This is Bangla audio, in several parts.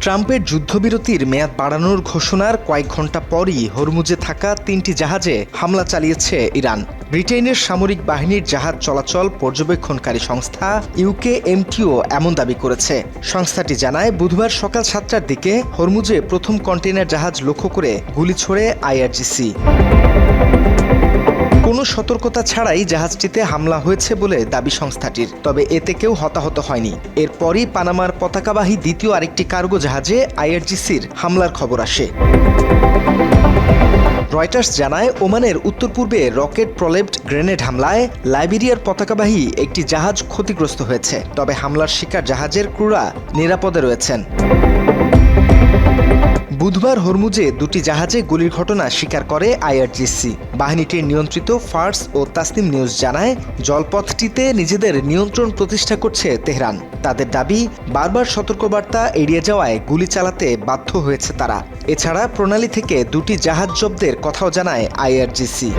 ট্রাম্পের যুদ্ধবিরতির মেয়াদ বাড়ানোর ঘোষণার কয়েক ঘণ্টা পরই হরমুজে থাকা ৩টি জাহাজে হামলা চালিয়েছে ইরান। ব্রিটেনের সামরিক বাহিনীর জাহাজ চলাচল পর্যবেক্ষণকারী সংস্থা ইউকেএমটিও এমন দাবি করেছে। সংস্থাটি জানায়, বুধবার সকাল ৭টার দিকে হরমুজে প্রথম কন্টেইনার জাহাজ লক্ষ্য করে গুলি ছোড়ে আইআরজিসি। কোনো সতর্কতা ছাড়াই জাহাজটিতে হামলা হয়েছে বলে দাবি সংস্থাটির, তবে এতে কেউ হতাহত হয়নি। এরপরই পানামার পতাকাবাহী দ্বিতীয় আরেকটি কার্গো জাহাজে আইআরজিসির হামলার খবর আসে। রয়টার্স জানায়, ওমানের উত্তর পূর্বে রকেট প্রলেপড গ্রেনেড হামলায় লাইবেরিয়ার পতাকাবাহী একটি জাহাজ ক্ষতিগ্রস্ত হয়েছে, তবে হামলার শিকার জাহাজের ক্রুরা নিরাপদে রয়েছেন। বুধবার হরমুজে দুটি জাহাজে গুলির ঘটনা স্বীকার করে আইআরজিসি। বাহিনীটির নিয়ন্ত্রিত ফার্স ও তাসনিম নিউজ জানায়, জলপথটিতে নিজেদের নিয়ন্ত্রণ প্রতিষ্ঠা করছে তেহরান। তাদের দাবি, বারবার সতর্কবার্তা এড়িয়ে যাওয়ায় গুলি চালাতে বাধ্য হয়েছে তারা। এছাড়া প্রণালী থেকে দুটি জাহাজ জব্দের কথাও জানায় আইআরজিসি।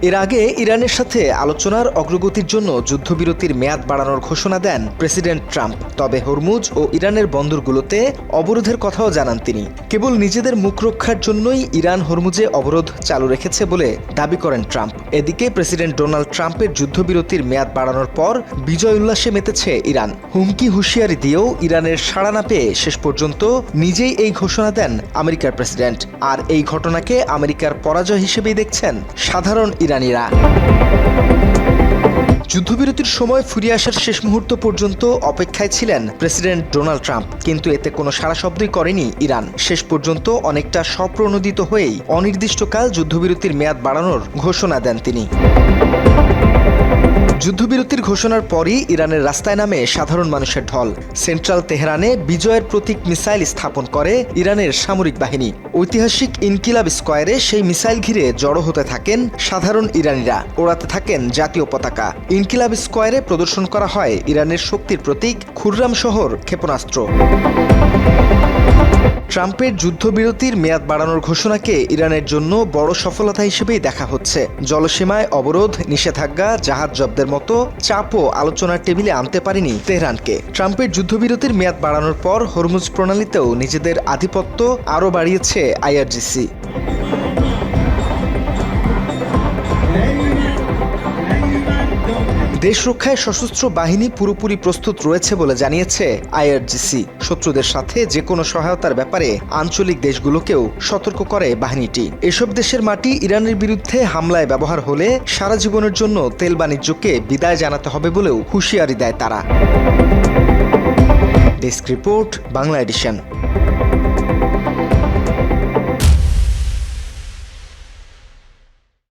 এর আগে ইরানের সাথে আলোচনার অগ্রগতির জন্য যুদ্ধবিরতির মেয়াদ বাড়ানোর ঘোষণা দেন প্রেসিডেন্ট ট্রাম্প। তবে হরমুজ ও ইরানের বন্দরগুলোতে অবরোধের কথাও জানান তিনি। কেবল নিজেদের মুখ রক্ষার জন্যই ইরান হরমুজে অবরোধ চালু রেখেছে বলে দাবি করেন ট্রাম্প। এদিকে প্রেসিডেন্ট ডোনাল্ড ট্রাম্পের যুদ্ধবিরতির মেয়াদ বাড়ানোর পর বিজয় উল্লাসে মেতেছে ইরান। হুমকি হুঁশিয়ারি দিয়েও ইরানের সাড়া না পেয়ে শেষ পর্যন্ত নিজেই এই ঘোষণা দেন আমেরিকার প্রেসিডেন্ট। আর এই ঘটনাকে আমেরিকার পরাজয় হিসেবেই দেখছেন সাধারণ ইরানিরা। যুদ্ধবিরতির সময় ফিরে আসার শেষ মুহূর্ত পর্যন্ত অপেক্ষায় ছিলেন প্রেসিডেন্ট ডোনাল্ড ট্রাম্প, কিন্তু এতে কোনো সাড়া শব্দই করেনি ইরান। শেষ পর্যন্ত অনেকটা স্বপ্রণোদিত হয়েই অনির্দিষ্টকাল যুদ্ধবিরতির মেয়াদ বাড়ানোর ঘোষণা দেন তিনি। যুদ্ধবিরতির ঘোষণার পরই ইরানের রাস্তায় নামে সাধারণ মানুষের ঢল। সেন্ট্রাল তেহরানে বিজয়ের প্রতীক মিসাইল স্থাপন করে ইরানের সামরিক বাহিনী। ঐতিহাসিক ইনকিলাব স্কোয়ারে সেই মিসাইল ঘিরে জড়ো হতে থাকেন সাধারণ ইরানিরা, ওড়াতে থাকেন জাতীয় পতাকা। ইনকিলাব স্কোয়ারে প্রদর্শন করা হয় ইরানের শক্তির প্রতীক খুররাম শহর ক্ষেপণাস্ত্র। ট্রাম্পের যুদ্ধবিরতির মেয়াদ বাড়ানোর ঘোষণাকে ইরানের জন্য বড় সফলতা হিসেবেই দেখা হচ্ছে। জলসীমায় অবরোধ, নিষেধাজ্ঞা, জাহাজ জব্দের মতো চাপও আলোচনার টেবিলে আনতে পারেনি তেহরানকে। ট্রাম্পের যুদ্ধবিরতির মেয়াদ বাড়ানোর পর হরমুজ প্রণালীতেও নিজেদের আধিপত্য আরও বাড়িয়েছে আইআরজিসি। দেশ রক্ষায় সশস্ত্র বাহিনী পুরোপুরি প্রস্তুত রয়েছে বলে জানিয়েছে আইআরজিসি। শত্রুদের সাথে যে কোনো সহায়তার ব্যাপারে আঞ্চলিক দেশগুলোকেও সতর্ক করে বাহিনীটি। এসব দেশের মাটি ইরানের বিরুদ্ধে হামলায় ব্যবহার হলে সারা জীবনের জন্য তেল বাণিজ্যকে বিদায় জানাতে হবে বলেও হুঁশিয়ারি দেয় তারা। Desk report, Bangla addition.